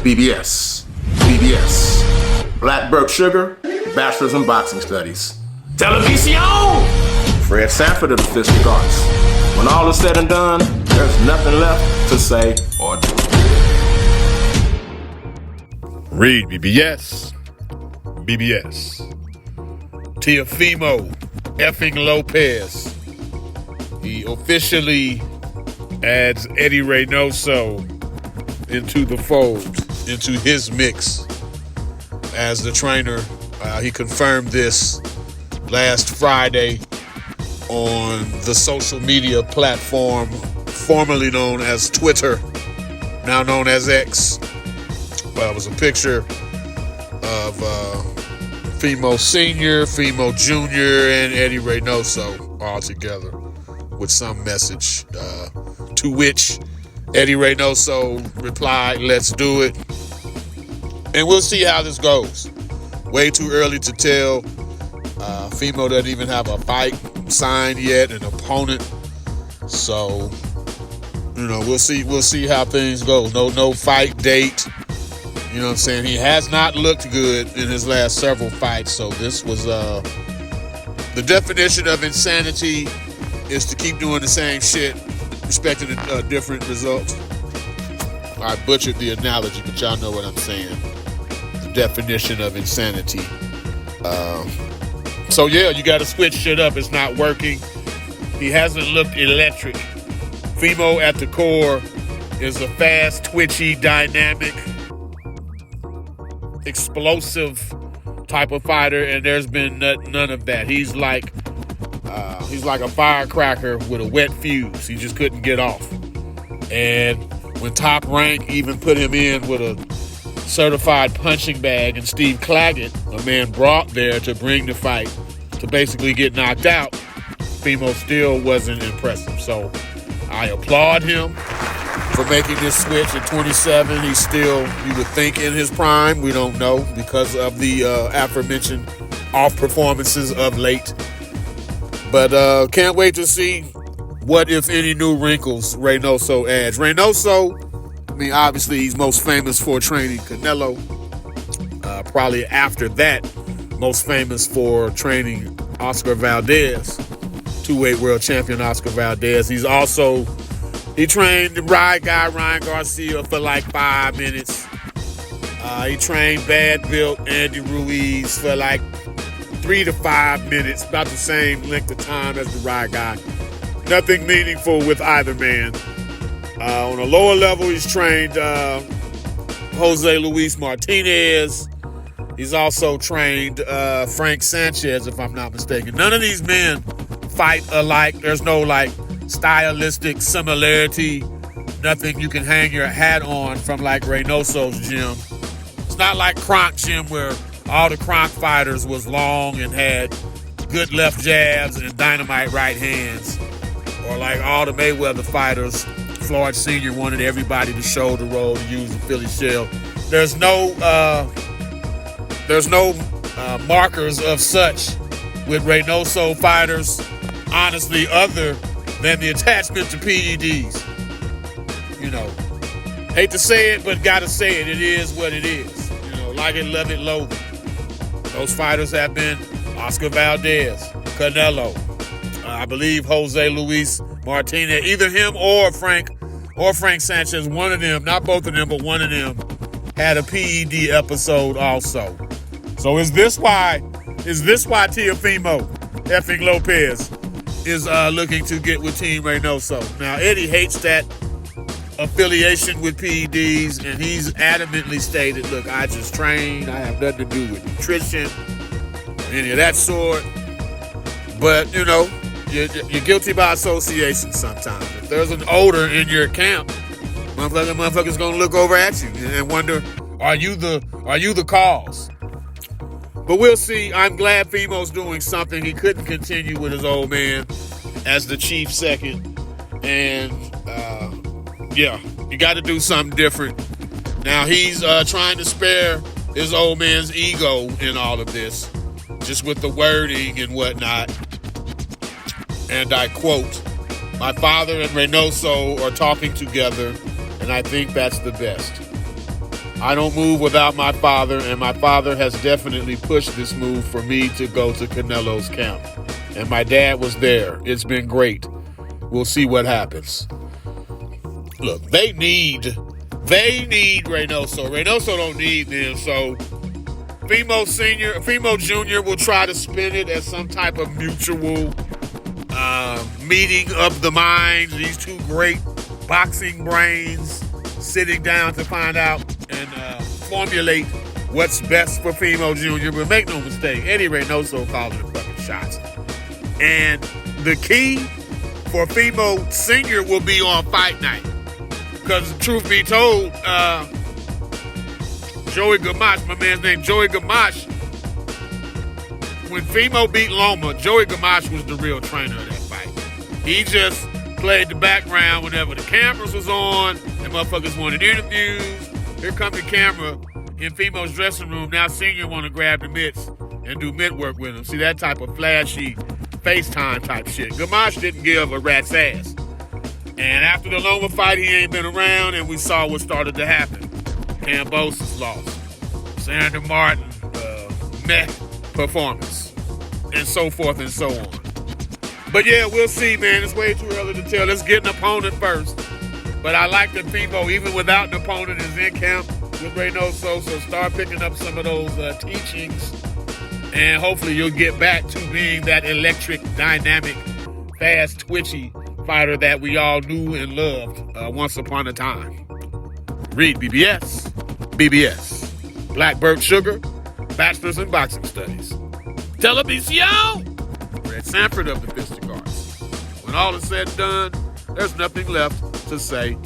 BBS. BBS. Blackbird Sugar, Bachelor's in Boxing Studies. Television! Fred Sanford of the Fistic Arts. When all is said and done, there's nothing left to say or do. REED-BBS. BBS. Teofimo Lopez. He officially adds EDDY REYNOSO into the fold, into his mix as the trainer. He confirmed this last Friday on the social media platform formerly known as Twitter, now known as X. It was a picture of Fimo Sr., Fimo Jr., and EDDY REYNOSO all together with some message, to which EDDY REYNOSO replied, "Let's do it." And we'll see how this goes. Way too early to tell. Fimo doesn't even have a fight signed yet, an opponent. So, we'll see how things go. No fight date. You know what I'm saying? He has not looked good in his last several fights. So this was the definition of insanity is to keep doing the same shit, expecting a different result. I butchered the analogy, but y'all know what I'm saying. The definition of insanity. So yeah, you got to switch shit up. It's not working. He hasn't looked electric. Fimo at the core is a fast, twitchy, dynamic, explosive type of fighter, and there's been none of that. He's like a firecracker with a wet fuse. He just couldn't get off. And when Top Rank even put him in with a certified punching bag and Steve Claggett, a man brought there to bring the fight to basically get knocked out, Fimo still wasn't impressive. So I applaud him for making this switch at 27. He's still, you would think, in his prime. We don't know because of the aforementioned off performances of late. But can't wait to see what, if any, new wrinkles Reynoso adds. Reynoso, obviously he's most famous for training Canelo. Probably after that, most famous for training Oscar Valdez, two-weight world champion Oscar Valdez. He trained the ride guy Ryan Garcia for like 5 minutes. He trained bad built Andy Ruiz for like 3 to 5 minutes, about the same length of time as the ride guy. Nothing meaningful with either man. On a lower level, he's trained Jose Luis Martinez. He's also trained Frank Sanchez, if I'm not mistaken. None of these men fight alike. There's no stylistic similarity. Nothing you can hang your hat on from like Reynoso's gym. It's not like Kronk's gym where all the Kronk fighters was long and had good left jabs and dynamite right hands. Or like all the Mayweather fighters, Floyd Sr. wanted everybody to shoulder roll, to use the Philly shell. There's no markers of such with Reynoso fighters, honestly, other than the attachment to PEDs. Hate to say it, but gotta say it. It is what it is. Like it, love it, loathe it. Those fighters have been Oscar Valdez, Canelo, I believe Jose Luis Martinez, either him or Frank Sanchez. One of them, not both of them, but one of them had a PED episode also. So is this why Teofimo Lopez is looking to get with Team Reynoso? Now, Eddie hates that affiliation with PEDs, and he's adamantly stated, look, I just train. I have nothing to do with nutrition, any of that sort. But, you're guilty by association sometimes. If there's an odor in your camp, motherfucker's going to look over at you and wonder, are you the cause? But we'll see. I'm glad Fimo's doing something. He couldn't continue with his old man as the chief second. And, you got to do something different. Now, he's trying to spare his old man's ego in all of this, just with the wording and whatnot. And I quote, "My father and Reynoso are talking together, and I think that's the best." I don't move without my father, and my father has definitely pushed this move for me to go to Canelo's camp. And my dad was there. It's been great. We'll see what happens. Look, they need Reynoso. Reynoso don't need them, so Fimo Jr. will try to spin it as some type of mutual meeting of the minds. These two great boxing brains sitting down to find out and formulate what's best for Fimo Jr. But make no mistake, Edddy Reynoso calling the fucking shots. And the key for Fimo Sr. will be on fight night. Because truth be told, Joey Gamache, my man's name Joey Gamache, when Fimo beat Loma, Joey Gamache was the real trainer of that fight. He just played the background whenever the cameras was on, and motherfuckers wanted interviews. Here come the camera in Fimo's dressing room. Now Senior want to grab the mitts and do mitt work with him. See, that type of flashy FaceTime type shit. Gamache didn't give a rat's ass. And after the Loma fight, he ain't been around, and we saw what started to happen. Cambosis lost. Sandra Martin, meh performance. And so forth and so on. But yeah, we'll see, man. It's way too early to tell. Let's get an opponent first. But I like that Fimo, even without an opponent, is in camp with Reynoso. So start picking up some of those teachings. And hopefully you'll get back to being that electric, dynamic, fast, twitchy fighter that we all knew and loved once upon a time. REED-BBS, BBS, Blackbird Sugar, Bachelor's in Boxing Studies. Televisión! Red Sanford of the Fistigards. When all is said and done, there's nothing left to say